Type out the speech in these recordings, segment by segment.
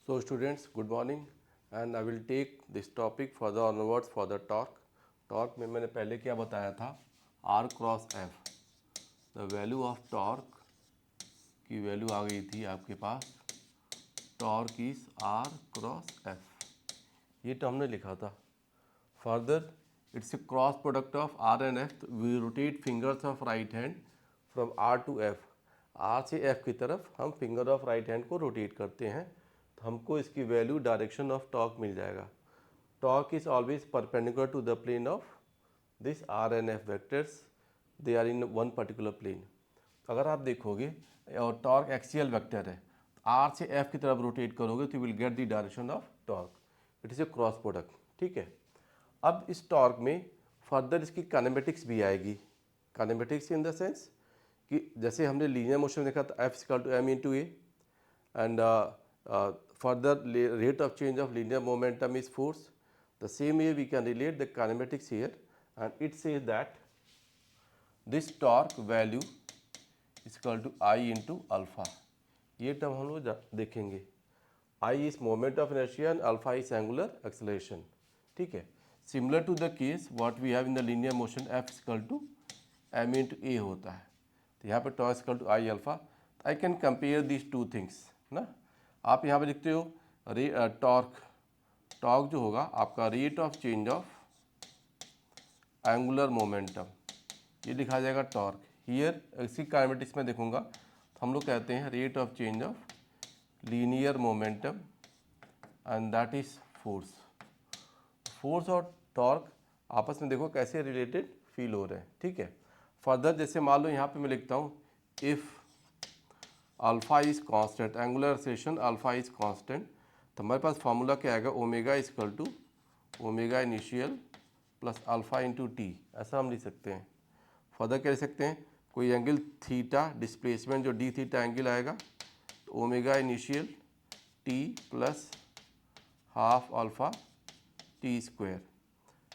So students, good morning and I will take this topic further onwards for the torque. Torque में मैंने पहले क्या बताया था, R cross F, the value of torque की value आ गई थी आपके पास, torque is R cross F, ये टर्म हमने लिखा था. Further it's a cross product of R and F. We rotate fingers of right hand from R to F. R से F की तरफ हम फिंगर ऑफ राइट हैंड को rotate करते हैं, तो हमको इसकी वैल्यू डायरेक्शन ऑफ टॉर्क मिल जाएगा. Torque is always perpendicular to the plane of this R and F vectors. They are in one particular plane. अगर आप देखोगे और टॉर्क एक्सियल वेक्टर है, R से F की तरफ रोटेट करोगे तो you will get the direction of torque. It is a cross product. ठीक है. अब इस टॉर्क में फर्दर इसकी काइनेमेटिक्स भी आएगी. काइनेमेटिक्स इन द सेंस कि जैसे हमने लीनियर मोशन देखा था F equal to m into a and further rate of change of linear momentum is force. The same way we can relate the kinematics here and it says that this torque value equal to I into alpha. ये term हम लोग देखेंगे. I is moment of inertia and alpha is angular acceleration. ठीक है. Similar to the case what we have in the linear motion F equal to m into a होता है. तो यहाँ पर torque equal to I alpha. I can compare this two things ना. आप यहाँ पे लिखते हो टॉर्क जो होगा आपका rate of change of angular momentum, ये लिखा जाएगा टॉर्क. हियर इसी काइनेमेटिक्स में देखूंगा तो हम लोग कहते हैं rate of change of linear momentum and that is force. Force और टॉर्क आपस में देखो कैसे रिलेटेड फील हो रहे हैं. ठीक है. फर्दर जैसे मान लो यहाँ पे मैं लिखता हूँ if alpha is constant, angular acceleration alpha is constant, तो हमारे पास फार्मूला क्या आएगा, omega equal to omega initial plus alpha into t. ऐसा हम लिख सकते हैं. फर्दर क्या लिख सकते हैं, कोई एंगल थीटा डिस्प्लेसमेंट जो डी थीटा एंगल आएगा, तो omega initial T plus half alpha t square.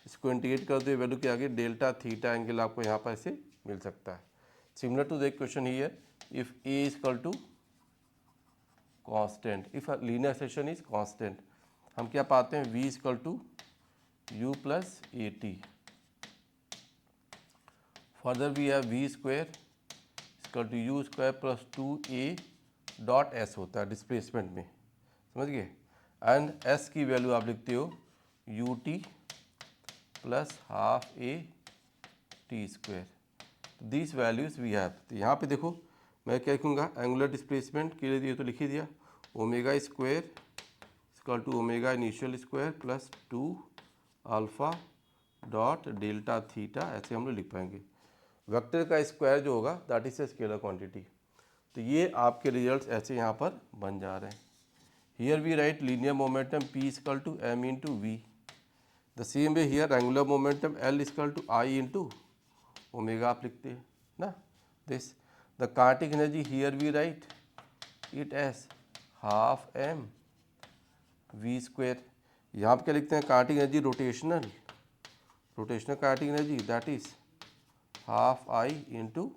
इसको इंटीग्रेट कर दो, वैल्यू के आगे डेल्टा थीटा एंगल आपको यहाँ पर ऐसे मिल सकता है. Similar to the equation here, if a is equal to constant, if linear acceleration is constant, हम क्या पाते हैं, v is equal to u plus a t. Further we have v square equal to u square plus 2a dot s होता है displacement में. समझ गए. And s की वैल्यू आप लिखते हो u t plus half a t square. This values we have. तो यहाँ पे देखो मैं क्या लिखूँगा, एंगुलर डिस्प्लेसमेंट के लिए तो लिख ही दिया, omega square equal to omega initial square plus 2 alpha dot delta theta. ऐसे हम लोग लिख पाएंगे. वेक्टर का स्क्वायर जो होगा that is a scalar quantity. तो ये आपके रिजल्ट्स ऐसे यहाँ पर बन जा रहे हैं. Here we write linear momentum P equal to m into v. The same way here angular momentum L equal to I into omega आप लिखते हैं ना. This the kinetic energy here we write it as half m v square. यहाँ पर क्या लिखते हैं, kinetic energy rotational kinetic energy that is half I into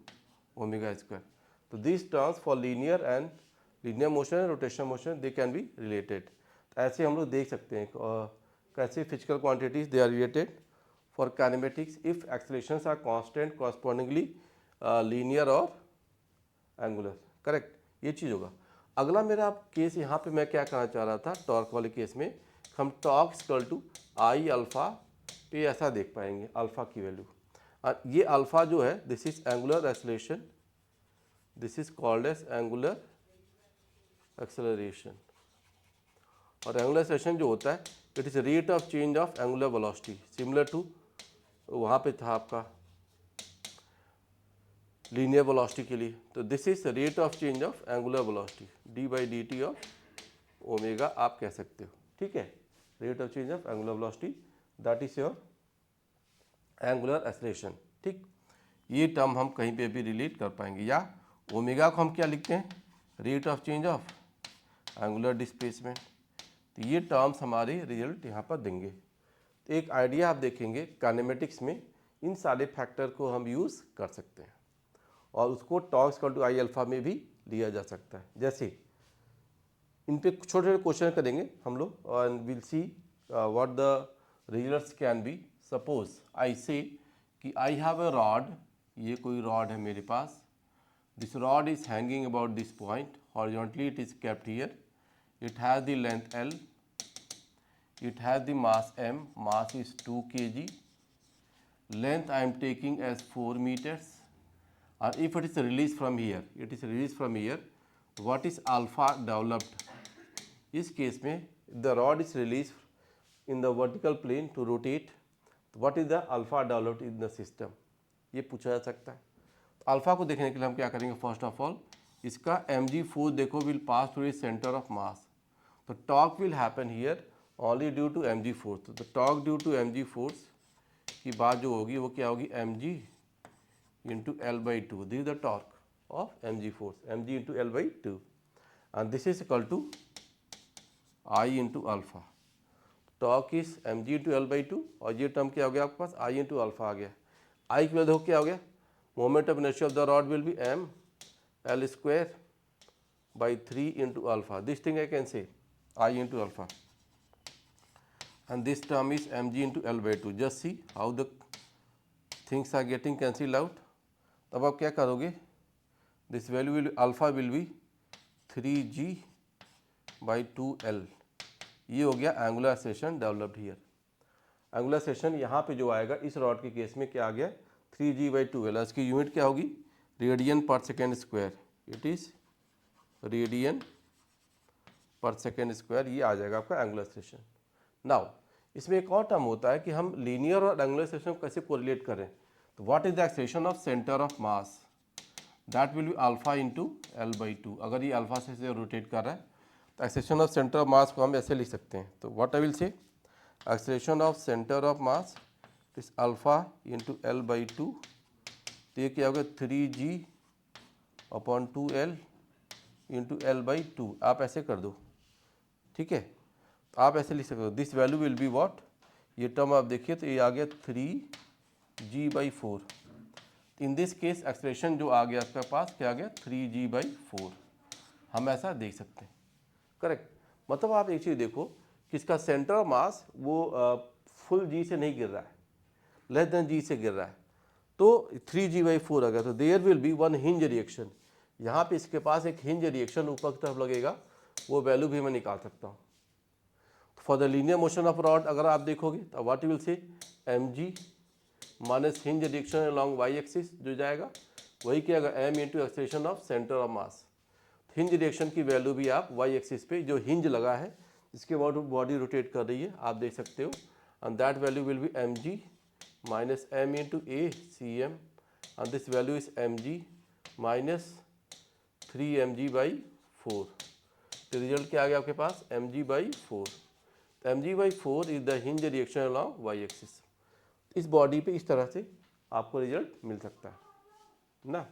omega square. तो this terms for linear and linear motion and rotational motion they can be related. ऐसे हम लोग देख सकते हैं कैसे physical quantities they are related for kinematics if accelerations are constant correspondingly linear और angular. Correct. ये चीज़ होगा. अगला मेरा केस यहाँ पे मैं क्या कहना चाह रहा था, टॉर्क वाले केस में हम torque equal to I alpha पे ऐसा देख पाएंगे, अल्फा की वैल्यू. ये अल्फा जो है this is angular acceleration, this is called as angular acceleration. और एंगुलर एक्सेलरेशन जो होता है it is rate of change of angular velocity. Similar to वहाँ पे था आपका लीनियर वेलोसिटी के लिए. तो this is rate of change of angular velocity d by d t of omega आप कह सकते हो. ठीक है. Rate of change of angular velocity that is your angular acceleration. ठीक. ये टर्म हम कहीं पे भी रिलेट कर पाएंगे. या ओमेगा को हम क्या लिखते हैं, rate of change of angular displacement. तो ये टर्म्स हमारे रिजल्ट यहाँ पर देंगे. तो एक आइडिया आप देखेंगे काइनेमेटिक्स में इन सारे फैक्टर को हम यूज़ कर सकते हैं और उसको torque equal to I alpha में भी लिया जा सकता है. जैसे इन पे छोटे छोटे क्वेश्चन करेंगे हम लोग और will see what the results can be. Suppose I से कि आई हैव अ रॉड, ये कोई रॉड है मेरे पास, this rod is hanging about this point, horizontally it is kept here, it has the length L, it has the mass M, mass is 2 kg, length I am taking as 4 meters, and if it is released from here, it is released from here, what is alpha developed? इस case में the rod is released in the vertical plane to rotate, what is the alpha developed in the system? ये पूछा जा सकता है। तो alpha को देखने के लिए हम क्या करेंगे, फर्स्ट ऑफ ऑल इसका mg फोर्स देखो will pass through centre of mass, तो torque will happen here only due to mg force, तो torque due to mg force की बात जो होगी वो क्या होगी, mg into L/2, this is the torque of mg force, mg into L/2 and this is equal to I into alpha, torque is mg into L/2 और ये term क्या हो गया आपके पास, I इंटू अल्फा आ गया। I की value देखो क्या हो गया, moment of inertia of the rod will be m L square by 3 into alpha, this thing I can say I into alpha, and this term is mg into L/2, just see how the things are getting cancelled out। तब आप क्या करोगे, this value will alpha will be 3g by 2L, ये हो गया angular acceleration developed here. Angular acceleration यहाँ पे जो आएगा इस रॉड के केस में क्या आ गया, 3g by 2L, इसकी यूनिट क्या होगी, radian per second square, it is radian per second square, ये आ जाएगा आपका एंगुलर एक्सेलरेशन। नाउ इसमें एक और टर्म होता है कि हम लीनियर और एंगुलर एक्सेलरेशन को कैसे कोरिलेट करें, तो what is the acceleration of centre of mass, that will be alpha into L/2। अगर ये अल्फा से रोटेट कर रहा है तो एक्सेलरेशन ऑफ सेंटर ऑफ मास को हम ऐसे लिख सकते हैं, तो व्हाट आई विल से acceleration of centre of mass is alpha into L/2, तो ये क्या होगा 3g upon 2L into L/2, आप ऐसे कर दो, ठीक है, तो आप ऐसे लिख सकते हो, this value will be what, ये टर्म आप देखिए तो ये आ गया 3g/4, in this case expression जो आ गया आपके पास क्या आ गया 3g/4, हम ऐसा देख सकते हैं, करेक्ट। मतलब आप एक चीज़ देखो कि इसका सेंटर ऑफ मास वो फुल जी से नहीं गिर रहा है, लेस देन जी से गिर रहा है, तो 3g/4 आ गया, तो there will be one hinge reaction, यहाँ पे इसके पास एक हिंज रिएक्शन ऊपर की तरफ लगेगा, वो वैल्यू भी मैं निकाल सकता हूँ। For the linear motion of rod अगर आप देखोगे तो what you will say mg minus hinge reaction along y axis जो जाएगा वही क्या होगा m into acceleration of centre of mass. Hinge reaction की वैल्यू भी आप y एक्सिस पे जो हिंज लगा है जिसके बाद बॉडी रोटेट कर रही है आप देख सकते हो, and that value will be mg minus m into a cm, and this value is mg minus 3mg/4, तो रिजल्ट क्या आ गया आपके पास mg/4, तो mg/4 is the hinge reaction along y axis. इस बॉडी पे इस तरह से आपको रिजल्ट मिल सकता है ना।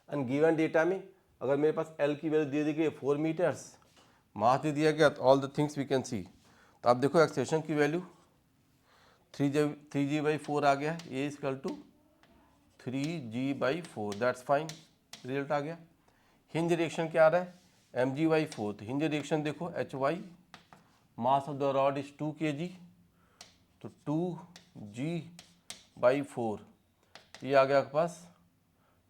एंड गिवन डेटा में अगर मेरे पास L की वैल्यू दे दी गई 4 मीटर्स, मास दे दिया गया, all the things we can see, तो आप देखो एक्सेलरेशन की वैल्यू 3g/4 आ गया, a equal to 3g/4, that's fine, result आ गया। हिंज रिएक्शन क्या आ रहा है mg/4, तो हिंज रिएक्शन देखो hy, mass of the rod is 2 kg, तो 2g/4 ये आ गया आपके पास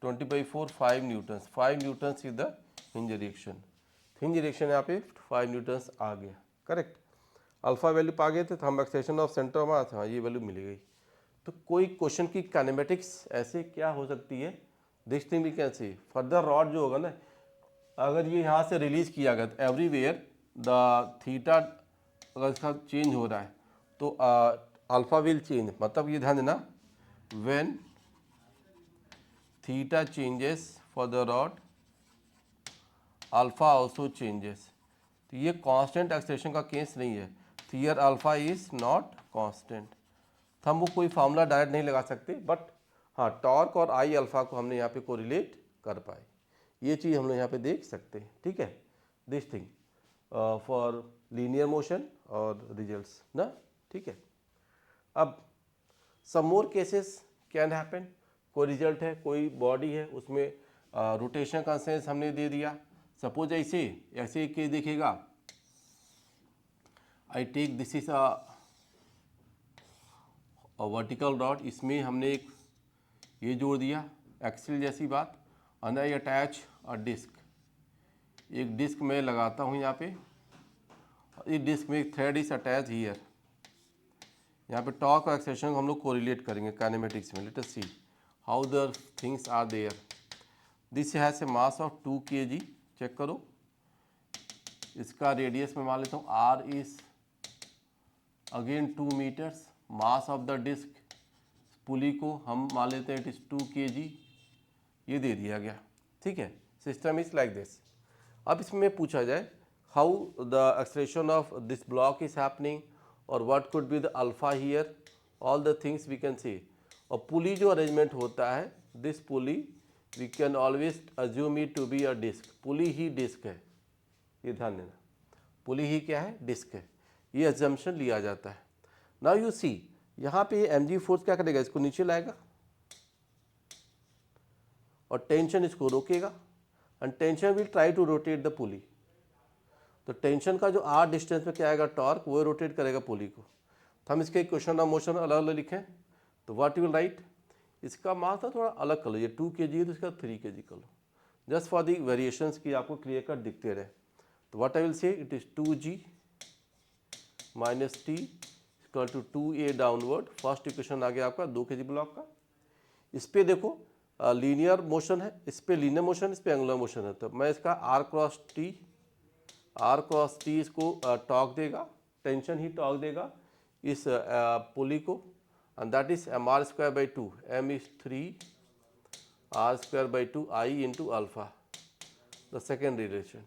20/4 5 newtons, 5 newtons is the hinge reaction, hinge reaction यहाँ पे 5 न्यूटन्स आ गया, करेक्ट। अल्फा वैल्यू पा गए थे तो हम एक्सेलरेशन ऑफ सेंटर ऑफ मास, हाँ ये वैल्यू मिल गई। तो कोई क्वेश्चन की काइनेमेटिक्स ऐसे क्या हो सकती है, this thing we can see, further rod जो होगा ना अगर ये यहाँ से रिलीज किया गया तो एवरीवेयर द थीटा अगर इसका चेंज हो रहा है तो अल्फा विल चेंज, मतलब ये ध्यान देना when theta changes for the rod alpha also changes, तो ये कांस्टेंट एक्सेलरेशन का केस नहीं है, here alpha is not constant, तो हम वो कोई फार्मूला डायरेक्ट नहीं लगा सकते, बट हाँ टॉर्क और आई अल्फा को हमने यहाँ पे कोरिलेट कर पाए, ये चीज़ हम लोग यहाँ पे देख सकते हैं, ठीक है, this thing for linear motion और रिजल्ट्स ना, ठीक है। अब सम मोर केसेस कैन हैपन, कोई रिजल्ट है कोई बॉडी है उसमें रोटेशन का सेंस हमने दे दिया, सपोज ऐसे ऐसे एक केस देखिएगा, I take this is a vertical rod, इसमें हमने एक ये जोड़ दिया एक्सिल जैसी बात, and I attach a disc, एक डिस्क मैं लगाता हूँ यहाँ पे, इस डिस्क में एक थ्रेड इज अटैच हियर। यहाँ पे टॉर्क और एक्सेलरेशन को हम लोग कोरिलेट करेंगे काइनेमेटिक्स में। Let us see how the things are there. This has a mass of 2 kg, check करो। इसका रेडियस में मान लेता हूँ r is again 2 metres, mass of the disc pulley को हम मान लेते हैं इट इज़ 2 kg, ये दे दिया गया, ठीक है। System is like this. अब इसमें पूछा जाए how the acceleration of this block is happening और what could be the alpha here, all the things we can see. और पुली जो अरेंजमेंट होता है, this pulley we can always assume it to be a disc, pulley ही disc है, ये ध्यान देना, पुली ही क्या है, डिस्क है, ये अजम्पशन लिया जाता है। नाउ यू सी यहाँ पे mg फोर्स क्या करेगा, इसको नीचे लाएगा और टेंशन इसको रोकेगा, and tension will try to rotate the pulley. तो टेंशन का जो r डिस्टेंस में क्या आएगा टॉर्क, वो रोटेट करेगा पुली को। तो हम इसके क्वेश्चन ऑफ मोशन अलग अलग लिखें, तो व्हाट यू विल राइट, इसका मास ना थोड़ा अलग कर लो, ये 2 kg है तो इसका 3 kg कर लो, जस्ट फॉर दी वेरिएशंस की आपको क्लियर कट दिखते रहे। तो what I will say it is 2g minus T equal to 2a downward. First equation आ गया आपका 2 kg ब्लॉक का। इस पे देखो लीनियर मोशन है, इस पे लीनियर मोशन, इस पे एंगुलर मोशन है, तो मैं इसका r क्रॉस टी इसको टॉर्क देगा, टेंशन ही टॉर्क देगा इस पुली को, and that is mr square by 2, m is 3 r square by 2 i into alpha, the second relation.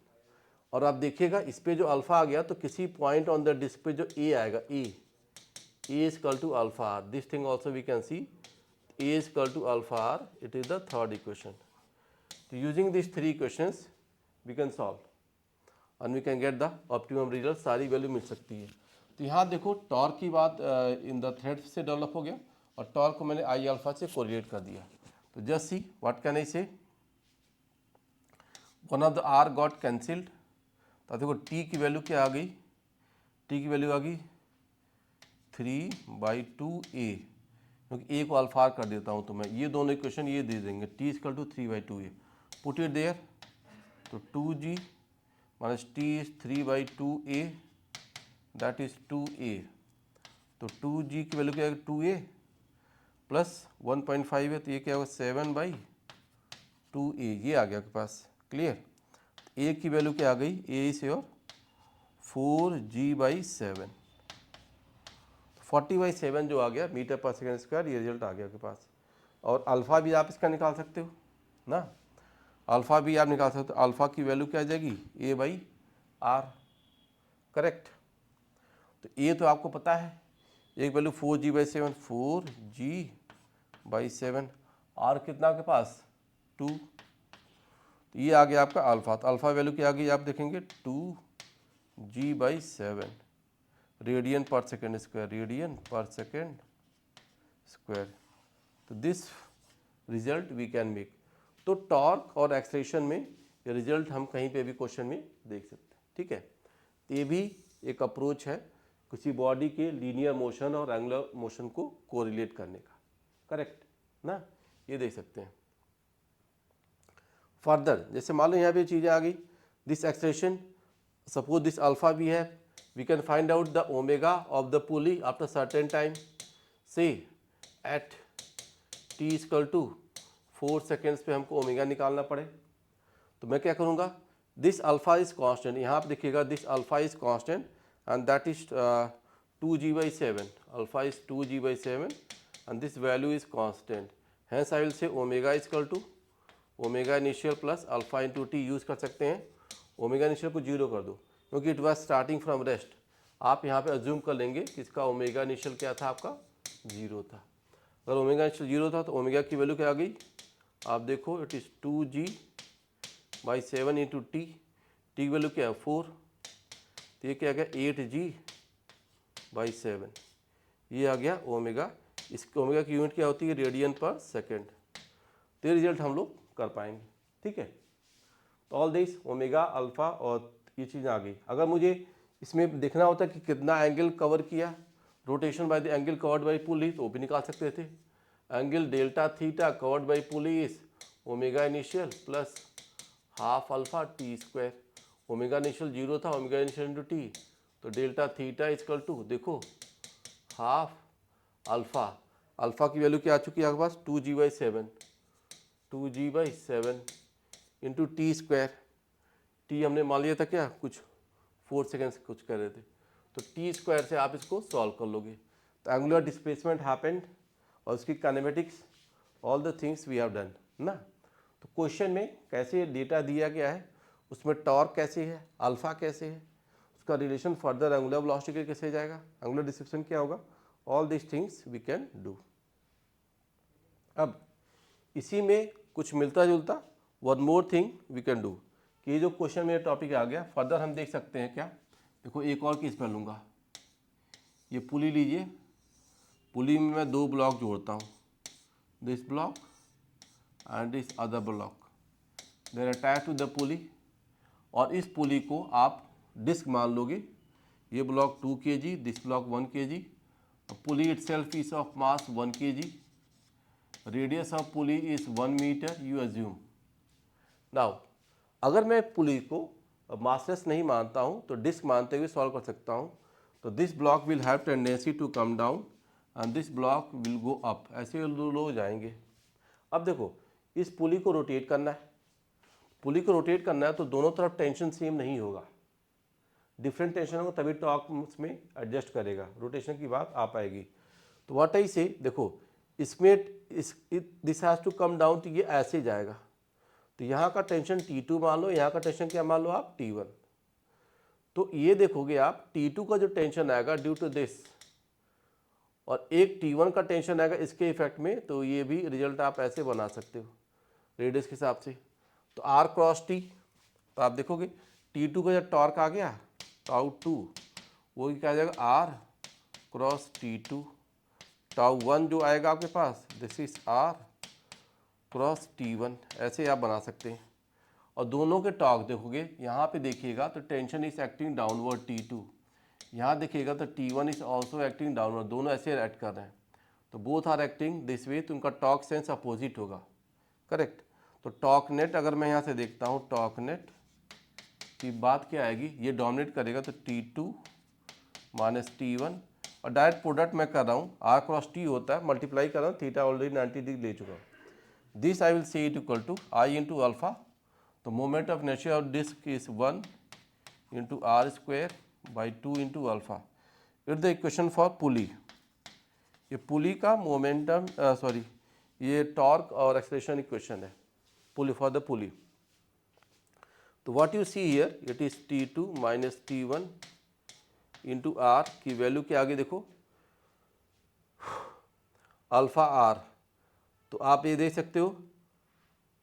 और आप देखिएगा इस पे जो अल्फा आ गया तो किसी पॉइंट ऑन द डिस्क पे जो ए आएगा, a is equal to alpha r, this thing also we can see A is equal to alpha r, it is the third equation. So using these 3 equations we can solve and we can get the optimum result, सारी value मिल सकती है। तो यहाँ देखो torque की बात in the thread से develop हो गया और टॉर्क को मैंने आई अल्फा से कोरिलेट कर दिया। तो just see what can I say, one of the r got cancelled. तो देखो t की वैल्यू क्या आ गई, t की वैल्यू आ गई 3/2a, क्योंकि ए को अल्फा कर देता हूँ तो मैं ये दोनों इक्वेशन ये दे देंगे, t equal to 3/2a, put it there, तो 2g minus t is 3/2a, that is 2a, तो 2g की वैल्यू क्या है 2a प्लस 1.5 है तो ये क्या होगा 7/2a, ये आ गया आपके पास, क्लियर। a की वैल्यू क्या आ गई, a इज योर 4g/7, 40/7 जो आ गया मीटर पर सेकेंड स्क्वायर, ये रिजल्ट आ गया आपके पास। और अल्फ़ा भी आप इसका निकाल सकते हो ना, अल्फ़ा भी आप निकाल सकते हो, अल्फ़ा की वैल्यू क्या आ जाएगी a/r, करेक्ट। तो a तो आपको पता है, एक वैल्यू 4g/7, 4g/7, r कितना आपके पास 2, तो ये आ गया आपका अल्फ़ा। तो अल्फ़ा वैल्यू क्या आ गई आप देखेंगे 2g/7 radian per second square, radian per second square. तो this result we can make. तो टॉर्क और एक्सेलरेशन में ये रिजल्ट हम कहीं पे भी क्वेश्चन में देख सकते हैं, ठीक है। तो ये भी एक अप्रोच है किसी बॉडी के लीनियर मोशन और एंगुलर मोशन को कोरिलेट करने का, करेक्ट ना, ये देख सकते हैं। फर्दर जैसे मान लो यहाँ पे चीज़ें आ गई, this acceleration, suppose this alpha भी है, we can find out the omega of the pulley after certain time, say at t is equal to 4 seconds पे हमको ओमेगा निकालना पड़े, तो मैं क्या करूँगा, दिस अल्फा इज कांस्टेंट, यहाँ आप देखिएगा this alpha is constant and that is 2g/7, alpha is 2g/7 and this value is constant, hence I will say omega is equal to omega initial plus alpha into t use कर सकते हैं। Omega initial को 0 कर दो क्योंकि it was starting from rest, आप यहाँ पे अज्यूम कर लेंगे कि इसका ओमेगा इनिशियल क्या था आपका 0 था। अगर ओमेगा इनिशियल 0 था तो ओमेगा की वैल्यू क्या आ गई, आप देखो it is 2g/7 into T, T की वैल्यू क्या है 4, तो ये क्या आ गया 8g/7, ये आ गया ओमेगा। इस ओमेगा की यूनिट क्या होती है रेडियन पर सेकेंड। तो ये रिजल्ट हम लोग कर पाएंगे, ठीक है। तो ऑल दिस ओमेगा अल्फा और ये चीज़ आ गई। अगर मुझे इसमें देखना होता कि कितना एंगल कवर किया rotation by the angle covered by pulley, तो वो भी निकाल सकते थे। Angle delta theta covered by pulley is omega initial plus half alpha t square. Omega initial 0 था, ओमेगा इनिशियल इंटू टी, तो डेल्टा थीटा इजकल टू देखो half alpha, alpha की वैल्यू क्या आ चुकी है आपके पास 2g/7, 2g/7 into t square. T हमने मान लिया था क्या कुछ 4 सेकेंड्स कुछ कर रहे थे, तो टी स्क्वायर से आप इसको सॉल्व कर लोगे। तो एंगुलर डिस्प्लेसमेंट हैपेंड और उसकी kinematics all the things we have done ना। तो क्वेश्चन में कैसे डेटा दिया गया है, उसमें टॉर्क कैसे है, अल्फा कैसे है, उसका रिलेशन फर्दर एंगुलर वेलोसिटी के कैसे जाएगा, एंगुलर डिस्प्लेसमेंट क्या होगा, all this things we can do. अब इसी में कुछ मिलता जुलता one more thing we can do कि ये जो क्वेश्चन में टॉपिक आ गया फर्दर हम देख सकते हैं क्या। देखो एक और केस में लूँगा, ये पुली लीजिए, पुली में मैं 2 ब्लॉक जोड़ता हूँ, this block and this other block, they are attached to the pulley, और इस पुली को आप डिस्क मान लोगे। ये block 2 kg, this block 1 kg, pulley itself is of mass 1 kg, radius of pulley is 1 metre you assume. Now अगर मैं पुली को मासलेस नहीं मानता हूँ तो डिस्क मानते हुए सॉल्व कर सकता हूँ। तो this block will have tendency to come down and this block will go up, ऐसे लो जाएंगे। अब देखो इस पुली को रोटेट करना है, पुली को रोटेट करना है तो दोनों तरफ टेंशन सेम नहीं होगा, डिफरेंट टेंशन होगा तभी टॉर्क उसमें एडजस्ट करेगा, रोटेशन की बात आ पाएगी। तो व्हाट आई से, देखो इसमें this has to come down, तो ये ऐसे जाएगा, तो यहाँ का टेंशन T2 मान लो, यहाँ का टेंशन क्या मान लो आप T1। तो ये देखोगे आप T2 का जो टेंशन आएगा ड्यू टू दिस, और एक T1 का टेंशन आएगा इसके इफेक्ट में, तो ये भी रिजल्ट आप ऐसे बना सकते हो रेडियस के हिसाब से। तो R क्रॉस T, तो आप देखोगे T2 का जब टॉर्क आ गया टाउ 2, वो क्या आ जाएगा R क्रॉस T2, टाउ 1 जो आएगा आपके पास this is R cross T1, ऐसे आप बना सकते हैं। और दोनों के टॉर्क देखोगे, यहाँ पे देखिएगा तो tension is acting downward T2, यहाँ देखिएगा तो T1 is also acting downward, दोनों ऐसे एक्ट कर रहे हैं, तो both are acting this way, तो उनका टॉर्क सेंस अपोजिट होगा, करेक्ट। तो टॉर्क नेट अगर मैं यहाँ से देखता हूँ, टॉर्क नेट की बात क्या आएगी, ये डोमिनेट करेगा तो T2 माइनस T1, और डायरेक्ट प्रोडक्ट मैं कर रहा हूँ, R क्रॉस T होता है, मल्टीप्लाई कर रहा हूँ, थीटा ऑलरेडी 90 डिग्री ले चुका हूँ, this I will say it equal to I into alpha, तो moment of nature of disc is 1 into R square by 2 into alpha. It the equation for pulley, ये pulley का momentum sorry ये torque और acceleration equation है pulley for the pulley. तो what you see here it is T2 minus T1 into R की value के आगे देखो अल्फा R, तो आप ये देख सकते हो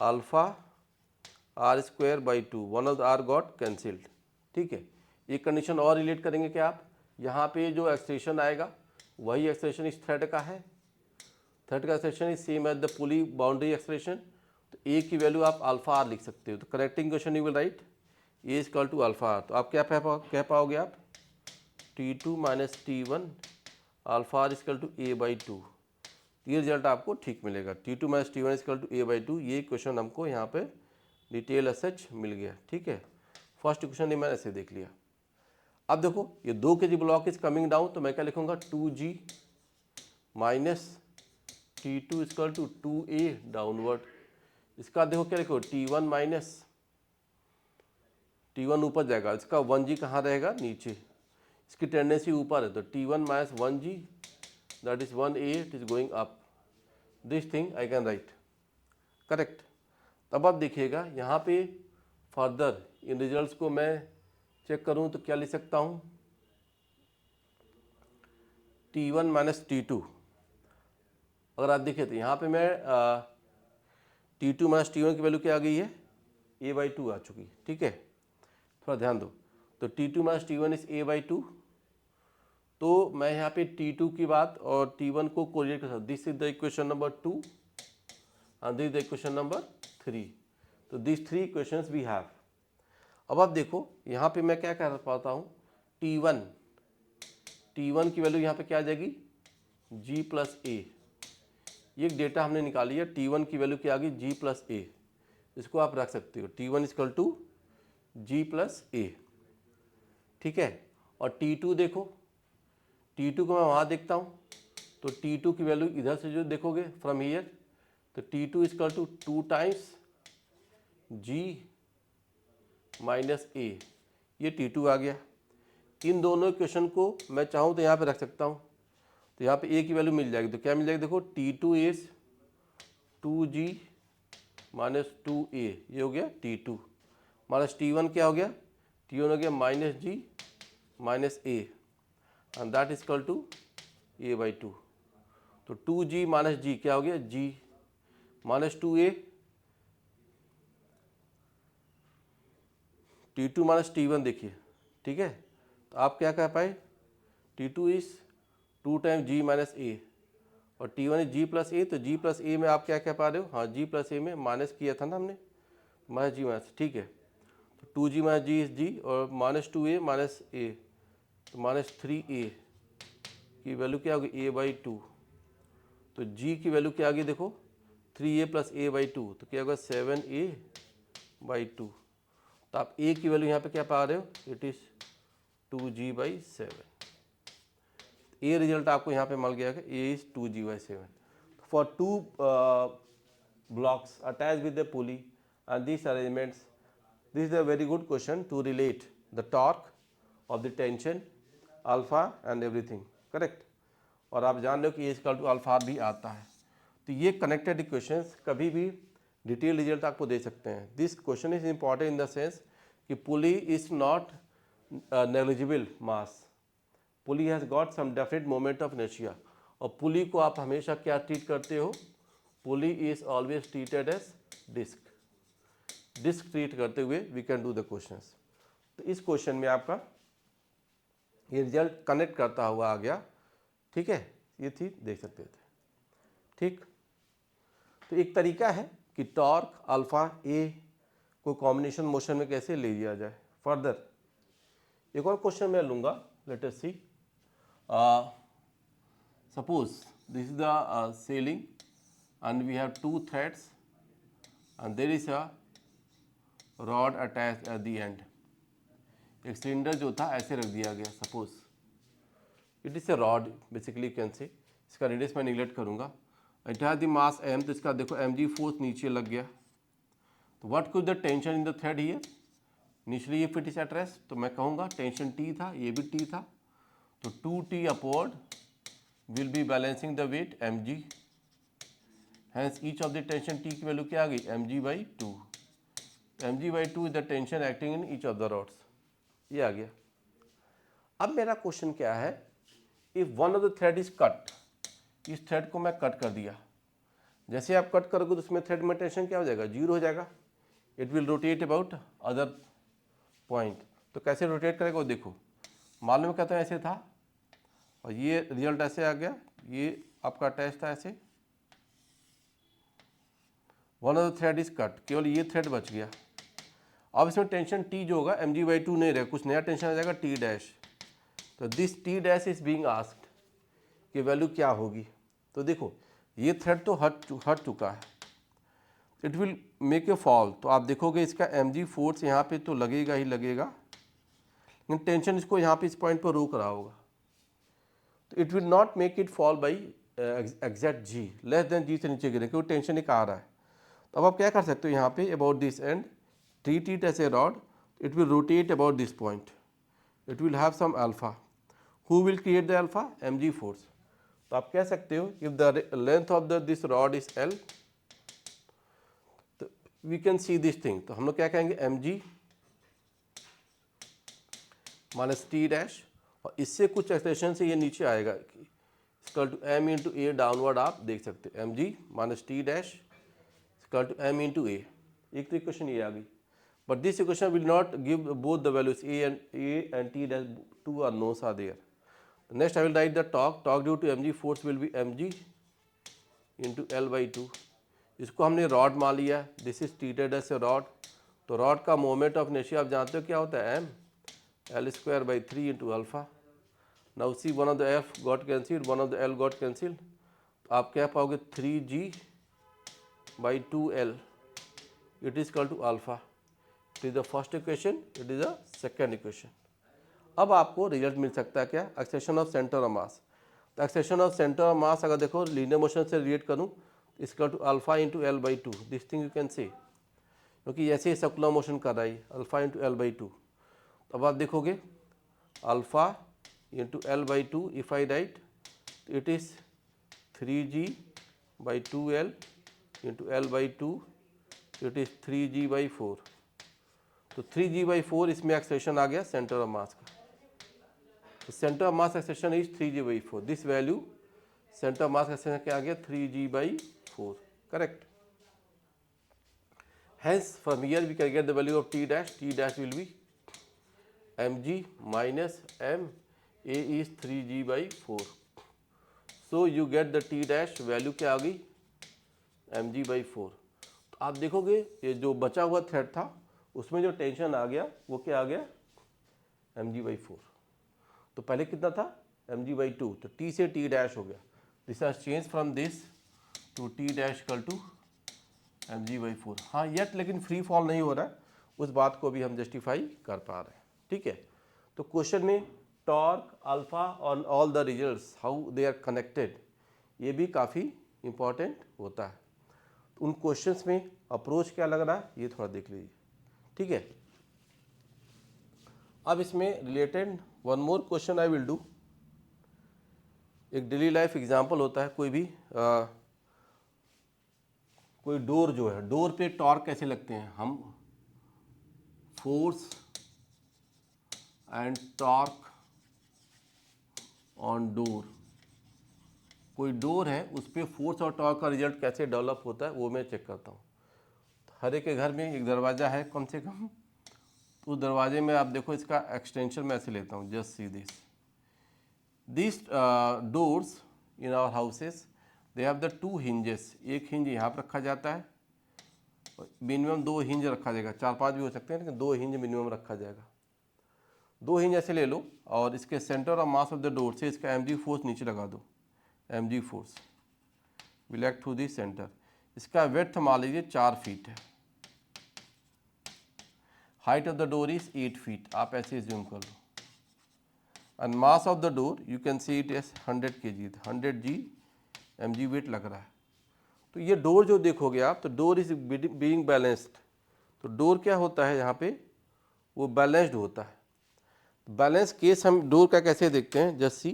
alpha R square by 2, one of the R got cancelled, ठीक है। एक कंडीशन और रिलेट करेंगे क्या आप, यहाँ पे जो एक्सेलरेशन आएगा वही एक्सेलरेशन इस थ्रेड का है, थ्रेड का acceleration is same as the pulley boundary acceleration, तो ए की वैल्यू आप अल्फा आर लिख सकते हो। तो correcting question you will write a is equal to alpha r, तो आप क्या कह पाओगे आप T2 minus T1 alpha r is equal to a by 2, ये रिजल्ट आपको ठीक मिलेगा। T2 minus T1 is equal to a by 2, ये क्वेश्चन हमको यहाँ पे डिटेल एसच मिल गया, ठीक है। फर्स्ट क्वेश्चन मैंने ऐसे देख लिया। अब देखो ये 2 kg block is coming down, तो मैं क्या लिखूंगा 2g minus T2 is equal to 2a downward. इसका देखो क्या लिखो T1 माइनस T1 ऊपर जाएगा, इसका 1g कहाँ रहेगा नीचे, इसकी टेंडेंसी ऊपर है, तो T1 minus 1g that is 1a, it is going up, this thing I can write, correct. तब आप देखिएगा यहाँ पे फर्दर इन रिजल्ट्स को मैं चेक करूँ तो क्या लिख सकता हूँ T1 माइनस T2, अगर आप देखें तो यहाँ पे मैं T2 माइनस T1 की वैल्यू क्या आ गई है a बाई 2 आ चुकी, ठीक है। थोड़ा ध्यान दो, तो T2 minus T1 is a by 2, तो मैं यहाँ पे T2 की बात और T1 को कोरिलेट कर सकता हूँ, this is the equation number 2 and this is the equation number 3, तो दिस 3 इक्वेशंस वी हैव, अब आप देखो यहाँ पे मैं क्या कर पाता हूँ, T1 की वैल्यू यहाँ पे क्या आ जाएगी, G प्लस ए। ये एक डेटा हमने निकाली है, T1 की वैल्यू क्या आ गई, G प्लस ए। इसको आप रख सकते हो, T1 equal to G plus a, ठीक है। और T2 देखो, T2 को मैं वहाँ देखता हूँ, तो T2 की वैल्यू इधर से जो देखोगे फ्रॉम हियर, तो T2 equal to 2 times G minus a, ये T2 आ गया। इन दोनों इक्वेशन को मैं चाहूँ तो यहाँ पे रख सकता हूँ, तो यहाँ पे ए की वैल्यू मिल जाएगी। तो क्या मिल जाएगी, देखो T2 is 2G minus 2A, ये हो गया T2 माइनस T1 क्या हो गया, T1 हो गया minus G minus A, and that is equal to A by 2। तो 2G माइनस G क्या हो गया, G minus 2A, T2 minus T1 देखिए, ठीक है। तो आप क्या कह पाए, T2 is 2 time G minus A और T1 इज G प्लस ए। तो G प्लस ए में आप क्या कह पा रहे हो, हाँ G प्लस ए में माइनस किया था ना हमने, माइनस G माइनस, ठीक है। तो 2G minus G is G और माइनस 2A माइनस A, तो माइनस 3A की वैल्यू क्या होगी, A बाई 2। तो G की वैल्यू क्या आ गई, देखो 3A प्लस A बाई 2, तो क्या होगा 7A बाई 2। तो आप A की वैल्यू यहाँ पे क्या पा रहे हो, it is 2G by 7। A result आपको यहाँ पे मिल गया कि A is 2G by 7 for 2 blocks attached with the pulley and these arrangements. This is a very good question to relate the torque of the tension alpha and everything, correct। और आप जान रहे हो कि A इक्वल टू अल्फा भी आता है। तो ये कनेक्टेड इक्वेशंस कभी भी डिटेल रिजल्ट आपको दे सकते हैं। This question is important in the sense कि pulley is not negligible mass, pulley has got some definite moment of inertia. और पुली को आप हमेशा क्या ट्रीट करते हो, pulley is always treated as disc treat करते हुए we can do the questions. तो इस क्वेश्चन में आपका ये रिजल्ट कनेक्ट करता हुआ आ गया, ठीक है। ये थी देख सकते थे, ठीक। तो एक तरीका है कि टॉर्क अल्फा ए को कॉम्बिनेशन मोशन में कैसे ले लिया जाए। फर्दर एक और क्वेश्चन मैं लूँगा, let us see. Suppose this is the ceiling and we have 2 threads and there is a rod attached at the end। एक सिलेंडर जो था ऐसे रख दिया गया, suppose it is A rod basically can say, इसका रेडियस मैं neglect करूँगा। It has the mass m, तो इसका देखो mg फोर्स नीचे लग गया। तो what could the tension in the thread here, initially if it is at rest, तो मैं कहूँगा टेंशन T था, ये भी T था, तो 2T upward will be balancing the weight mg, hence each of the tension T की value क्या आ गई, mg by 2। mg by 2 is the tension acting in each of the rods, ये आ गया। अब मेरा क्वेश्चन क्या है, if one of the thread is cut, इस थ्रेड को मैं कट कर दिया, जैसे आप कट करोगे तो उसमें थ्रेड में टेंशन क्या हो जाएगा, जीरो हो जाएगा। It will rotate about other point. तो कैसे रोटेट करेगा वो देखो, मालूम कहते हैं ऐसे था और ये रिजल्ट ऐसे आ गया, ये आपका टेस्ट था ऐसे, one of the thread is cut, केवल ये थ्रेड बच गया। अब इसमें टेंशन T जो होगा mg बाई 2 नहीं रहेगा, कुछ नया टेंशन आ जाएगा T डैश। तो this T dash is being asked कि वैल्यू क्या होगी। तो देखो ये थ्रेड तो हट चुका है, it will make a fall. तो आप देखोगे इसका mg फोर्स यहाँ पे तो लगेगा ही लगेगा, लेकिन टेंशन इसको यहाँ पे इस पॉइंट पर रोक रहा होगा। तो it will not make it fall by exact g, less than g से नीचे गिरे, क्योंकि टेंशन एक आ रहा है। तो अब आप क्या कर सकते हो यहाँ पे, about this and treat it as a rod, it will rotate about this point, it will have some alpha, who will create the alpha, mg force। तो आप कह सकते हो if the length of this rod is L, तो we can see this thing। तो हम लोग क्या कहेंगे, mg माइनस टी डैश, और इससे कुछ एक्सप्रेशन से ये नीचे आएगा equal to m into a downward, आप देख सकते हो mg minus T dash equal to m into a. एक तो इक्वेशन ये आ गई, but this equation will not give both the values a and t dash, two unknowns are there। Next I will write the torque due to mg force will be mg into L by 2। इसको हमने rod मान लिया, this is treated as a rod, तो rod का moment of inertia आप जानते हो क्या होता है, m L²/3 into alpha. Now see one of the F got cancelled, one of the L got cancelled, तो आप क्या पाओगे 3g/2L, it is equal to alpha. It is the first equation, it is the second equation. अब आपको result मिल सकता है क्या, acceleration of centre of mass. तो acceleration of centre of mass अगर देखो लीनियर मोशन से रिलेट करूँ, equal to alpha into L/2, this thing you can say, क्योंकि ऐसे ही सर्कुलर मोशन कर रहा है, अल्फा इंटू L/2। अब आप देखोगे alpha into L/2, if I right it is 3g/2L into L/2, it is 3g/4। तो 3g/4 इसमें एक्सेशन आ गया सेंटर ऑफ मास का। तो centre of mass acceleration is 3g/4, this value centre of mass acceleration क्या आ गया 3g/4, correct. Hence from here we can get the value of T dash. T dash will be mg minus m, a is 3g/4. So you get the T dash value क्या आ गई mg/4। तो आप देखोगे ये जो बचा हुआ थ्रेड था उसमें जो टेंशन आ गया वो क्या आ गया mg/4। तो पहले कितना था mg/2, तो T से T dash हो गया। This has change from this to T dash equal to mg/4। हाँ येट लेकिन फ्री फॉल नहीं हो रहा है, उस बात को भी हम जस्टिफाई कर पा रहे हैं, ठीक है। तो क्वेश्चन में टॉर्क, अल्फा और all the results how they are connected, ये भी काफ़ी इंपॉर्टेंट होता है। उन क्वेश्चंस में अप्रोच क्या लग रहा है ये थोड़ा देख लीजिए, ठीक है। अब इसमें related one more question I will do. एक डेली लाइफ एग्जाम्पल होता है, कोई डोर जो है, डोर पे टॉर्क कैसे लगते हैं हम, force and torque on door. कोई डोर है उस पर फोर्स और टॉर्क का रिजल्ट कैसे डेवलप होता है वो मैं चेक करता हूँ। हर एक के घर में एक दरवाज़ा है कम से कम, तो उस दरवाजे में आप देखो इसका एक्सटेंशन मैं ऐसे लेता हूँ, just see this doors in our houses they have the two hinges. एक हिंज यहाँ पर रखा जाता है, मिनिमम 2 हिंज रखा जाएगा, 4-5 भी हो सकते हैं लेकिन 2 हिंज मिनिमम रखा जाएगा। 2 हिंज ऐसे ले लो और इसके centre of mass of the door से इसका mg फोर्स नीचे लगा दो, mg force will act through the centre. इसका विड्थ मान लीजिए 4 फीट है, height of the door is 8 feet, आप ऐसे ज्यूम कर लो, and mass of the door you can see it as 100 kg, 100g mg weight लग रहा है। तो ये डोर जो देखोगे आप, तो डोर इज बीइंग बैलेंस्ड। तो डोर क्या होता है यहाँ पे, वो बैलेंस्ड होता है। बैलेंस केस हम डोर का कैसे देखते हैं, जस्ट सी,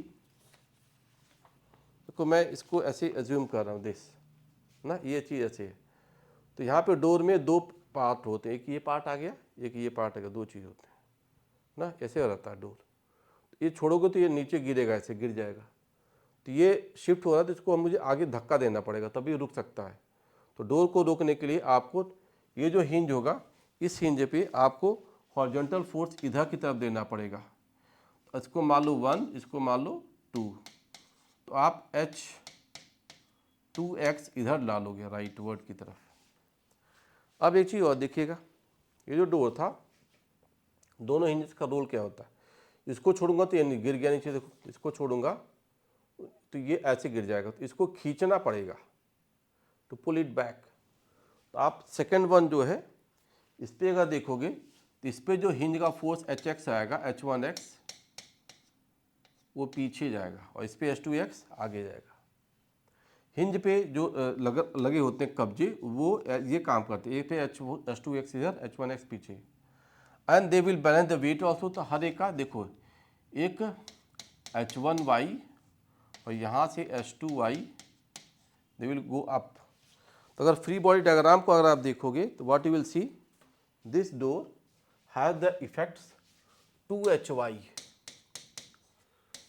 देखो मैं इसको ऐसे एज्यूम कर रहा हूँ दिस ना, ये चीज़ ऐसे है। तो यहाँ पे डोर में 2 पार्ट होते हैं, एक ये पार्ट आ गया, एक ये पार्ट आ गया, 2 चीज़ होते हैं ना, ऐसे रहता है डोर। ये छोड़ोगे तो ये नीचे गिरेगा, ऐसे गिर जाएगा। तो ये शिफ्ट हो रहा है तो इसको मुझे आगे धक्का देना पड़ेगा तभी रुक सकता है। तो डोर को रोकने के लिए आपको ये जो हिंज होगा, इस हिंज पे आपको हॉरिजॉन्टल फोर्स इधर की तरफ देना पड़ेगा। इसको मान लो 1, इसको मान लो 2, तो आप H2x इधर डालोगे राइट वर्ड की तरफ। अब एक चीज़ और देखिएगा, ये जो डोर था, दोनों हिंजेस का रोल क्या होता है। इसको छोड़ूंगा तो ये गिर गया नीचे, देखो इसको छोड़ूंगा तो ये ऐसे गिर जाएगा, तो इसको खींचना पड़ेगा टू पुल इट बैक। तो आप सेकेंड वन जो है इस पर अगर देखोगे तो इस पर जो हिंज का फोर्स Hx आएगा, H1x वो पीछे जाएगा और इस पर H2x आगे जाएगा। हिंज पे जो लगे होते हैं कब्जे, वो ये काम करते हैं, एक पे H2x इधर, H1x पीछे, and they will balance the weight also. तो हर एक का देखो, एक H1y और यहाँ से H2y they will go up. तो अगर फ्री बॉडी डायग्राम को अगर आप देखोगे तो what you will see, this door has the effects 2hy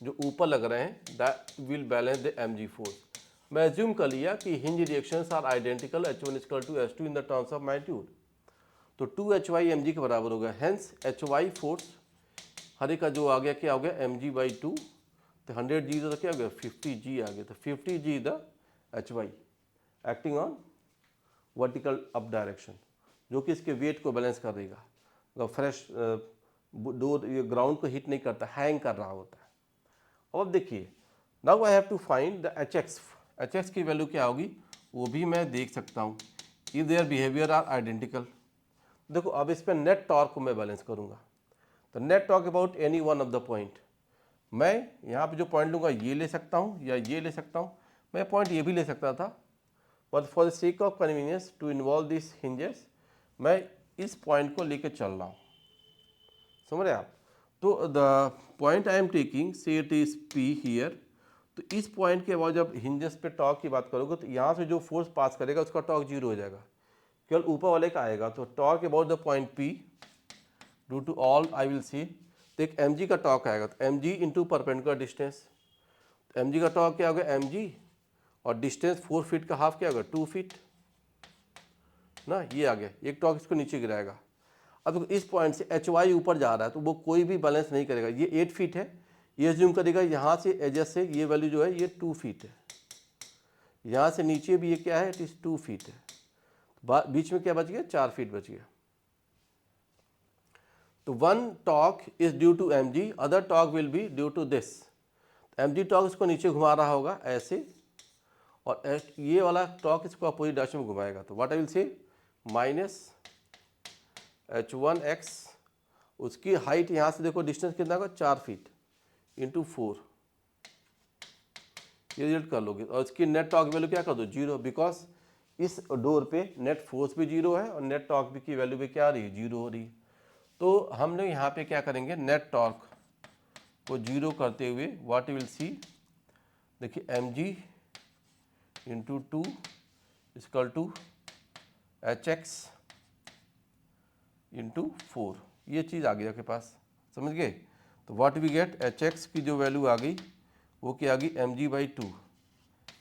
जो ऊपर लग रहे हैं, that will balance the mg force. मैं एज्यूम कर लिया कि hinge reactions are identical, H1 equal to H2 in the terms of magnitude, तो 2hy mg के बराबर होगा। हेंस hy फोर्स हर एक का जो आ गया क्या हो गया mg/2, तो 100g तो क्या हो गया 50g आ गया। तो 50g the hy acting on vertical up direction. जो कि इसके वेट को बैलेंस कर देगा, तो फ्रेश डोर ये ग्राउंड को हिट नहीं करता, हैंग कर रहा होता है। अब देखिए, now I have to find the h x की वैल्यू क्या होगी वो भी मैं देख सकता हूँ, if their behaviour are identical. देखो अब इस पर नेट टॉर्क को मैं बैलेंस करूँगा, तो net torque about any one of the point, मैं यहाँ पे जो पॉइंट लूँगा ये ले सकता हूँ या ये ले सकता हूँ, मैं पॉइंट ये भी ले सकता था, but for the sake of convenience to involve this hinges मैं इस पॉइंट को लेकर चल रहा हूँ, समझ रहे आप। तो the point I am taking से इट इज पी हियर, तो इस पॉइंट के बाद जब हिंजेस पे टॉर्क की बात करोगे तो यहाँ से जो फोर्स पास करेगा उसका टॉर्क जीरो हो जाएगा, केवल ऊपर वाले का आएगा। तो torque about the point p due to all I will see, तो एक एम जी का टॉर्क आएगा, तो m g into perpendicular distance, m g का टॉर्क क्या होगा एम जी, और डिस्टेंस 4 फीट का हाफ क्या होगा 2 फीट ना, ये आ गया, एक टॉर्क इसको नीचे गिराएगा। अब इस पॉइंट से एच वाई ऊपर जा रहा है तो वो कोई भी बैलेंस नहीं करेगा, ये 8 फीट है, ये ज्यूम करेगा यहाँ से एजेस से ये वैल्यू जो है ये 2 फीट है, यहाँ से नीचे भी ये क्या है इट इज 2 फीट है, बीच में क्या बच गया 4 फीट बच गया। तो one torque is due to m g, other torque will be due to this, m g torque इसको नीचे घुमा रहा होगा ऐसे, और ये वाला टॉर्क इसको अपोजिट डायरेक्शन में घुमाएगा, तो व्हाट आई विल से माइनस h1x, उसकी हाइट यहाँ से देखो डिस्टेंस कितना होगा 4 फीट इंटू 4, ये रिजल्ट कर लोगे, और इसकी नेट टॉर्क वैल्यू क्या कर दो 0, बिकॉज इस डोर पे नेट फोर्स भी 0 है और नेट टॉर्क भी की वैल्यू भी क्या आ रही है 0 हो रही है। तो हम लोग यहाँ पे क्या करेंगे, नेट टॉर्क को 0 करते हुए व्हाट यू विल सी, देखिए m g into 2 equal to h x into 4, ये चीज़ आ गई आपके पास, समझ गए। तो what we get, h x की जो वैल्यू आ गई वो क्या आ गई m g by 2,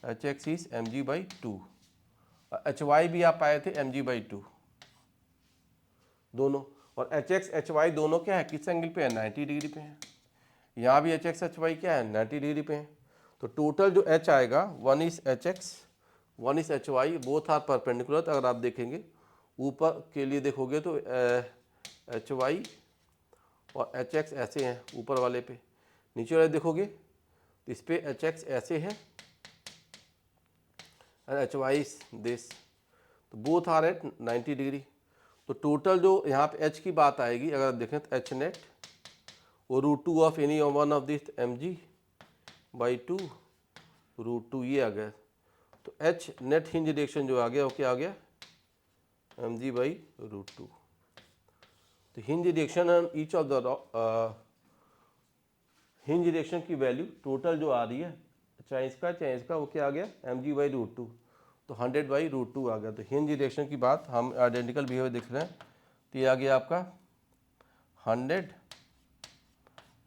h x is M g by 2, h y भी आप पाए थे एम जी बाई 2 दोनों, और एच एक्स एच वाई दोनों क्या है किस एंगल पे है 90 डिग्री पे है, यहाँ भी एच एक्स एच वाई क्या है 90 डिग्री पे है। तो टोटल जो एच आएगा one is h x one is h y, both are perpendicular. तो अगर आप देखेंगे ऊपर के लिए देखोगे तो एच वाई और एच एक्स ऐसे हैं ऊपर वाले पे, नीचे वाले देखोगे तो इस पे एच एक्स ऐसे है एंड एच वाई दिस, तो बोथ आर एट 90 डिग्री। तो टोटल जो यहाँ पे एच की बात आएगी अगर आप देखें तो एच नेट वो √2 of any one of this m g by 2 √2 ये आ गया। तो एच नेट हिंज डिरेक्शन जो आ गया वो क्या आ गया एम जी बाई √2। तो hinge direction on each of the hinge direction की वैल्यू टोटल जो आ रही है चाहे इसका वो क्या आ गया एम जी बाई √2, तो 100 बाई √2 आ गया। तो हिंज डिरेक्शन की बात हम आइडेंटिकल बिहेवियर देख रहे हैं, तो ये आ गया आपका 100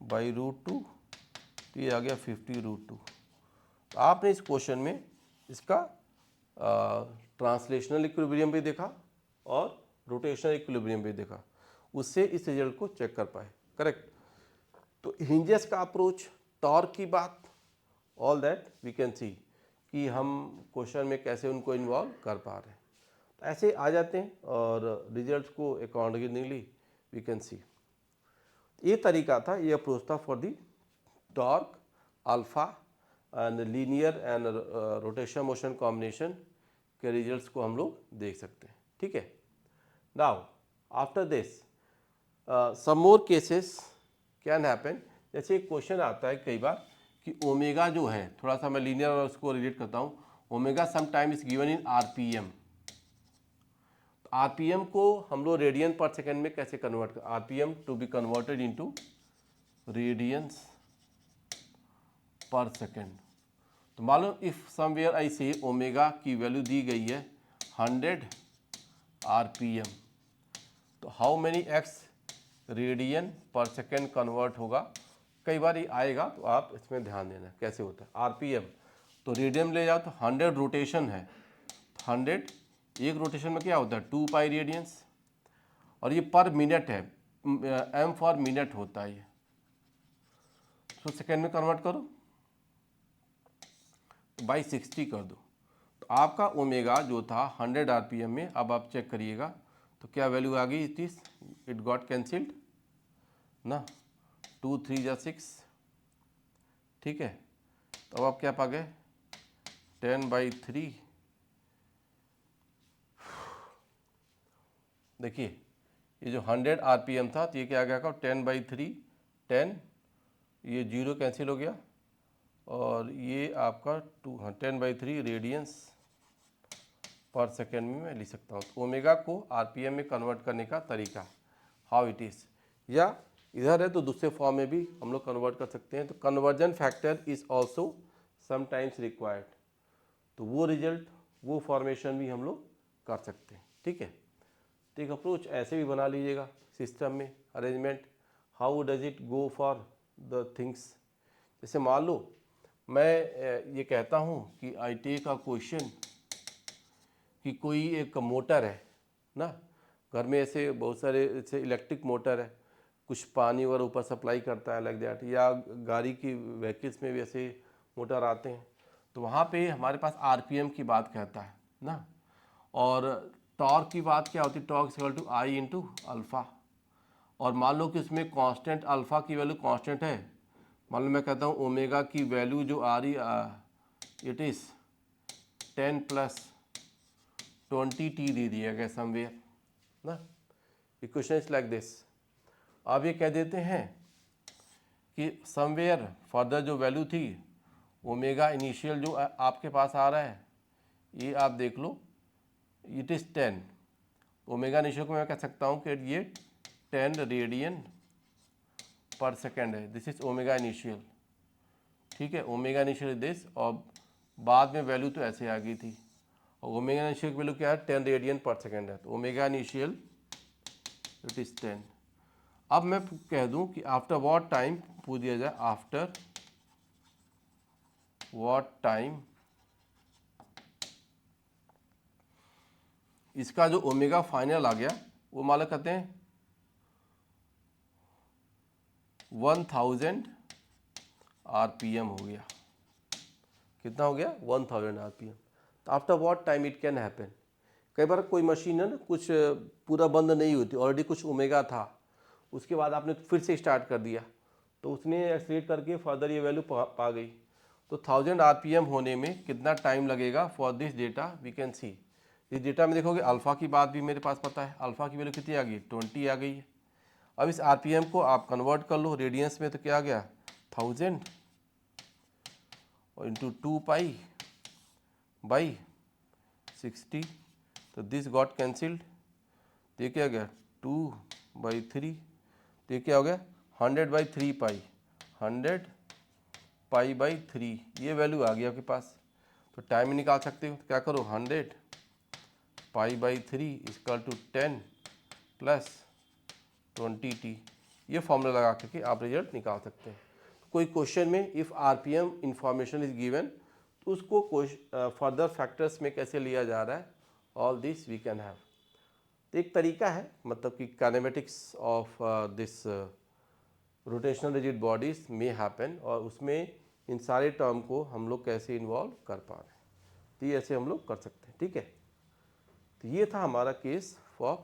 बाई √2, तो ये आ गया 50 √2। तो आपने इस क्वेश्चन में इसका ट्रांसलेशनल इक्विलिब्रियम भी देखा और रोटेशनल इक्विलिब्रियम भी देखा, उससे इस रिजल्ट को चेक कर पाए, करेक्ट। तो हिंजेस का अप्रोच, टॉर्क की बात, all that we can see कि हम क्वेश्चन में कैसे उनको इन्वॉल्व कर पा रहे हैं, तो ऐसे आ जाते हैं और रिजल्ट को अकॉर्डिंगली वी कैन सी। ये तरीका था, ये अप्रोच था for the torque, alpha and linear and rotation motion combination के रिजल्ट्स को हम लोग देख सकते हैं, ठीक है। Now after this some more cases can happen, जैसे एक क्वेश्चन आता है कई बार कि ओमेगा जो है, थोड़ा सा मैं लीनियर और उसको रिलेट करता हूँ, omega some time is given in RPM. RPM को हम लोग रेडियन पर सेकेंड में कैसे कन्वर्ट कर, RPM to be converted into radians per second. तो मालूम इफ समवेयर आई से ओमेगा की वैल्यू दी गई है 100 आरपीएम, तो how many x radian per second convert होगा, कई बार ये आएगा तो आप इसमें ध्यान देना कैसे होता है। आरपीएम तो रेडियन ले जाओ तो 100 रोटेशन है, 100 एक रोटेशन में क्या होता है 2 पाई रेडियंस, और ये पर मिनट है, एम फॉर मिनट होता है ये, तो सेकेंड में कन्वर्ट करो तो बाई 60 कर दो, तो आपका ओमेगा जो था 100 आरपीएम में, अब आप चेक करिएगा तो क्या वैल्यू आ गई, इट गॉट कैंसिल्ड ना, 2 3 जा 6, ठीक है। तो अब आप क्या पा गए, 10/3। देखिए ये जो 100 RPM था, तो ये क्या आ गया, 10/3, 10, ये 0 कैंसिल हो गया, और ये आपका 10/3 रेडियंस पर सेकेंड में मैं लिख सकता हूँ। तो ओमेगा को RPM में कन्वर्ट करने का तरीका, हाउ इट इज़, या इधर है तो दूसरे फॉर्म में भी हम लोग कन्वर्ट कर सकते हैं। तो conversion factor is also sometimes required, तो वो रिजल्ट, वो फॉर्मेशन भी हम लोग कर सकते हैं, ठीक है। तो एक अप्रोच ऐसे भी बना लीजिएगा सिस्टम में arrangement, how does it go for the things. जैसे मान लो मैं ये कहता हूँ कि आई टेक अ क्वेश्चन कि कोई एक मोटर है ना, घर में ऐसे बहुत सारे ऐसे इलेक्ट्रिक मोटर है, कुछ पानी वगैरह ऊपर सप्लाई करता है लाइक दैट, या गाड़ी की व्हीकल्स में भी ऐसे मोटर आते हैं। तो वहाँ पे हमारे पास RPM की बात कहता है ना, और टॉर्क की बात क्या होती है, torque equal to I into alpha. और मान लो कि उसमें कांस्टेंट अल्फ़ा की वैल्यू कांस्टेंट है, मान लो मैं कहता हूँ ओमेगा की वैल्यू जो आ रही इट इज़ 10 + 20t दे दिया गया समवेयर ना। Equation is like this. आप ये कह देते हैं कि समवेयर फर्दर जो वैल्यू थी ओमेगा इनिशियल जो आपके पास आ रहा है, ये आप देख लो, इट इज़ 10। ओमेगा इनिशियल को मैं कह सकता हूँ कि ये 10 रेडियन पर सेकेंड है, दिस इज ओमेगा इनिशियल, ठीक है। ओमेगा इनिशियल दिस, और बाद में वैल्यू तो ऐसे आ गई थी, और ओमेगा इनिशियल की वैल्यू क्या है, 10 रेडियन पर सेकेंड है, तो ओमेगा इनिशियल इट इज़ 10। अब मैं कह दूं कि आफ्टर व्हाट टाइम, पूछ दिया जाए आफ्टर व्हाट टाइम इसका जो ओमेगा फाइनल आ गया वो मान लो कहते हैं 1000 RPM हो गया। कितना हो गया, 1000 RPM। तो after what time it can happen, कई बार कोई मशीन है ना, कुछ पूरा बंद नहीं होती, ऑलरेडी कुछ ओमेगा था, उसके बाद आपने फिर से स्टार्ट कर दिया, तो उसने एक्सलेट करके फर्दर ये वैल्यू पा गई। तो 1000 RPM होने में कितना टाइम लगेगा, for this data we can see. इस डेटा में देखोगे अल्फ़ा की बात भी मेरे पास पता है, अल्फ़ा की वैल्यू कितनी आ गई, 20 आ गई है। अब इस RPM को आप कन्वर्ट कर लो रेडियंस में, तो क्या आ गया 1000 और इंटू 2π/60, तो दिस गॉट कैंसिल्ड, तो ये क्या हो गया 2/3, तो ये क्या हो गया 100/3π, 100π/3, ये वैल्यू आ गई आपके पास। तो टाइम निकाल सकते हो, तो क्या करो 100π/3 इक्वल टू 10 + 20t, ये फॉर्मूला लगा करके आप रिजल्ट निकाल सकते हैं। कोई क्वेश्चन में if RPM information is given, तो उसको फर्दर फैक्टर्स में कैसे लिया जा रहा है, all this we can have. तो एक तरीका है, मतलब कि kinematics of this rotational rigid bodies में हैपन, और उसमें इन सारे टर्म को हम लोग कैसे इन्वॉल्व कर पा रहे हैं, तो ये ऐसे हम लोग कर सकते हैं, ठीक है। तो ये था हमारा case for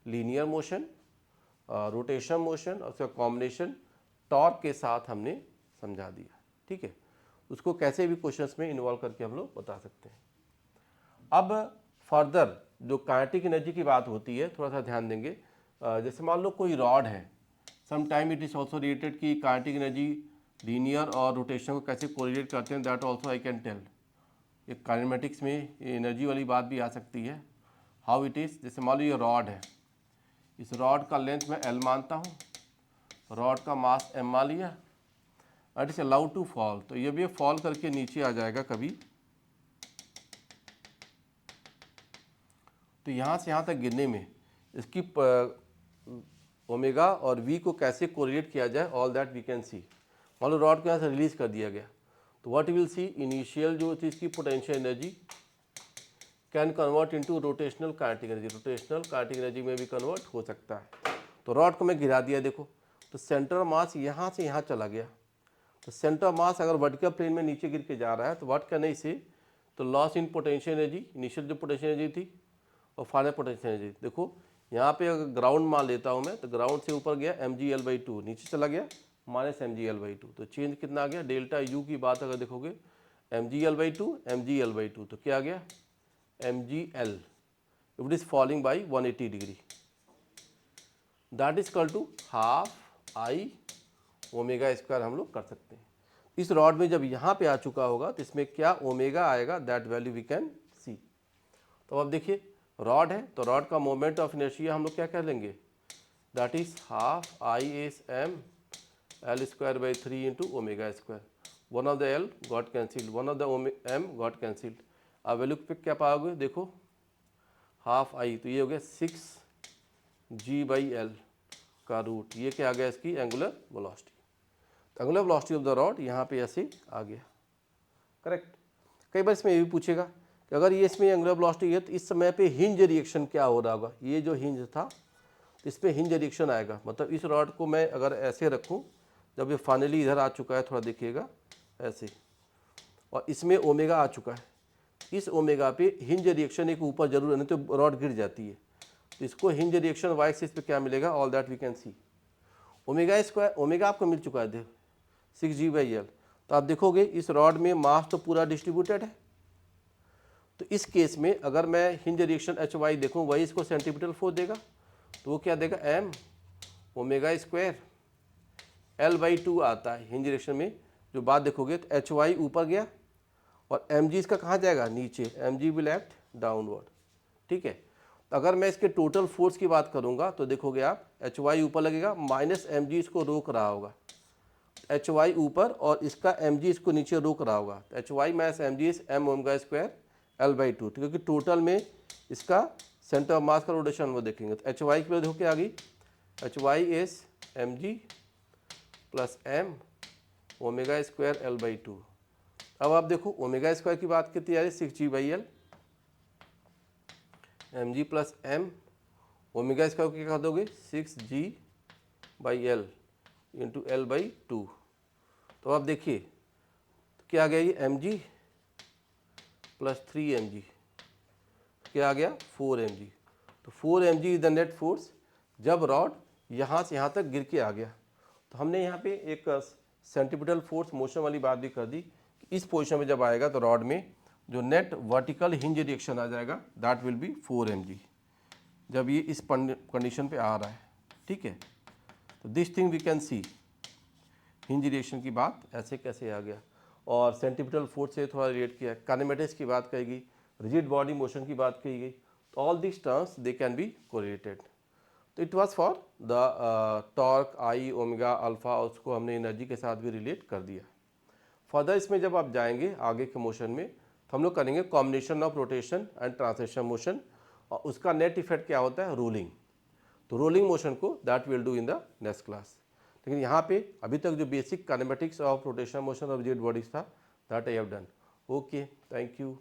linear motion, rotation motion, और उसका कॉम्बिनेशन टॉर्क के साथ हमने समझा दिया, ठीक है। उसको कैसे भी क्वेश्चंस में इन्वॉल्व करके हम लोग बता सकते हैं। अब फर्दर जो काइनेटिक एनर्जी की बात होती है, थोड़ा सा ध्यान देंगे। जैसे मान लो कोई रॉड है, some time it is also related कि काइनेटिक एनर्जी लीनियर और रोटेशन को कैसे कोरिलेट करते हैं, that also I can tell. एक काइनेमेटिक्स में एनर्जी वाली बात भी आ सकती है, हाउ इट इज़। जैसे मान लो ये रॉड है, इस रॉड का लेंथ मैं L मानता हूँ, रॉड का मास M मान लिया, it is allowed to fall, तो ये भी फॉल करके नीचे आ जाएगा कभी, तो यहाँ से यहाँ तक गिरने में इसकी ओमेगा और V को कैसे कोरिलेट किया जाए, all that we can see. मान लो रॉड को यहाँ से रिलीज कर दिया गया, तो व्हाट विल सी, इनिशियल जो थी इसकी potential energy can convert into rotational kinetic energy, rotational kinetic energy में भी कन्वर्ट हो सकता है। तो रॉड को मैं गिरा दिया, देखो तो सेंटर मास यहाँ से यहाँ चला गया, तो सेंटर मास अगर वर्टिकल प्लेन में नीचे गिर के जा रहा है, तो व्हाट कैन आई से, तो loss in potential energy, initial जो पोटेंशियल एनर्जी थी और फाइनल पोटेंशियल एनर्जी। देखो यहाँ पे अगर ग्राउंड मान लेता हूँ मैं, तो ग्राउंड से ऊपर गया mgl/2, नीचे चला गया -mgl/2, तो चेंज कितना आ गया, डेल्टा यू की बात अगर देखोगे mgl/2 तो क्या आ गया mgl, if it is falling by 180 degree, that is equal to half I omega square हम लोग कर सकते हैं। इस रॉड में जब यहाँ पे आ चुका होगा तो इसमें क्या ओमेगा आएगा, that value we can see. तो अब देखिए रॉड है, तो रॉड का मोमेंट ऑफ इनर्शिया हम लोग क्या कर लेंगे, that is half I S M L square by 3 into omega square, one of the L got cancelled, one of the M got cancelled. अब वैल्यू पे क्या पाओगे, देखो हाफ आई, तो ये हो गया 6g/l का रूट, ये क्या आ गया इसकी angular velocity. Angular velocity of the rod यहाँ पे ऐसे आ गया, करेक्ट। कई बार इसमें ये भी पूछेगा कि अगर ये इसमें एंगुलर वेलोसिटी है तो इस समय पे हिंज रिएक्शन क्या हो रहा होगा, ये जो हिंज था तो इस पर हिंज रिएक्शन आएगा, मतलब इस रॉड को मैं अगर ऐसे रखूँ, जब ये फाइनली इधर आ चुका है, थोड़ा देखिएगा ऐसे, और इसमें ओमेगा आ चुका है, इस ओमेगा पे हिंज रिएक्शन एक ऊपर जरूर है, नहीं तो रॉड गिर जाती है। तो इसको हिंज रिएक्शन वाई एक्सिस पे क्या मिलेगा, all that we can see. Omega square, omega आपको मिल चुका है, देखो 6g/l। तो आप देखोगे इस रॉड में मास तो पूरा डिस्ट्रीब्यूटेड है, तो इस केस में अगर मैं हिंज रिएक्शन एच वाई देखूँ, वही इसको सेंटीमीटर फोर्स देगा, तो वो क्या देगा m ओमेगा स्क्वायर l/2 आता है हिंज रिएक्शन में। जो बात देखोगे तो एच वाई ऊपर गया और एम जी इसका कहाँ जाएगा, नीचे, M G will act downward, ठीक है। तो अगर मैं इसके टोटल फोर्स की बात करूँगा तो देखोगे आप एच वाई ऊपर लगेगा, माइनस एम जी इसको रोक रहा होगा, एच वाई ऊपर और इसका एम जी इसको नीचे रोक रहा होगा, H Y minus M G is M omega square l/2, क्योंकि टोटल में इसका सेंटर ऑफ मास का रोटेशन वो देखेंगे। तो एच वाई की वजह देखो क्या आ गई, H Y is M G plus M omega square l/2। अब आप देखो ओमेगा स्क्वायर की बात करती है 6g/l, M G plus M omega square को क्या कर दोगे 6g/l इंटू l/2। तो आप देखिए तो क्या आ गया, ये एम जी प्लस 3mg, क्या आ गया 4mg। तो 4mg is the net force जब रॉड यहाँ से यहाँ तक गिर के आ गया। तो हमने यहाँ पे एक सेंटीपिटल फोर्स मोशन वाली बात भी कर दी कि इस पोजीशन में जब आएगा तो रॉड में जो नेट वर्टिकल हिंज रिएक्शन आ जाएगा, दैट विल बी 4mg, जब ये इस कंडीशन पे आ रहा है, ठीक है। तो this thing we can see, hinge reaction की बात ऐसे कैसे आ गया, और सेंटीपिटल फोर्स से थोड़ा रिलेट किया, काइनेमेटिक्स की बात कही गई, रिजिड बॉडी मोशन की बात कही गई। तो all this terms they can be correlated. तो it was for the torque I omega alpha, उसको हमने एनर्जी के साथ भी रिलेट कर दिया। फर्दर इसमें जब आप जाएंगे आगे के मोशन में तो हम लोग करेंगे combination of rotation and translation motion, और उसका नेट इफेक्ट क्या होता है, रोलिंग। तो रोलिंग मोशन को that will do in the next class. लेकिन यहाँ पे अभी तक जो basic kinematics of rotation motion of rigid bodies था, that I have done. Okay, thank you.